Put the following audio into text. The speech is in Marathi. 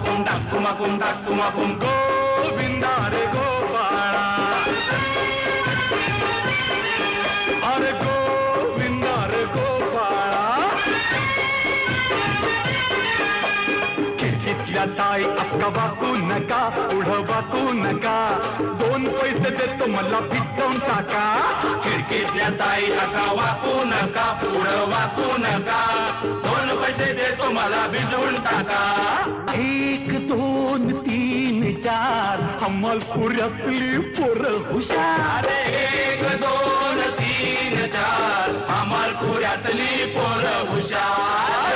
कुमाकुम गोविंदा रे गोपाळा अरे गोविंदा रे गोपाळा खिडकीतल्या ताई अक्का वाकू नका पुढं वाकू नका 2 पैसे देतो मला भिजवून टाका खिडकीतल्या ताई अक्का वाकू नका पुढं वाकू नका 2 पैसे देतो मला भिजवून टाका 1 2 3 4 अमलपुरातली पोरं हुशार 1 2 3 4 अमलपुरातली पोरं हुशार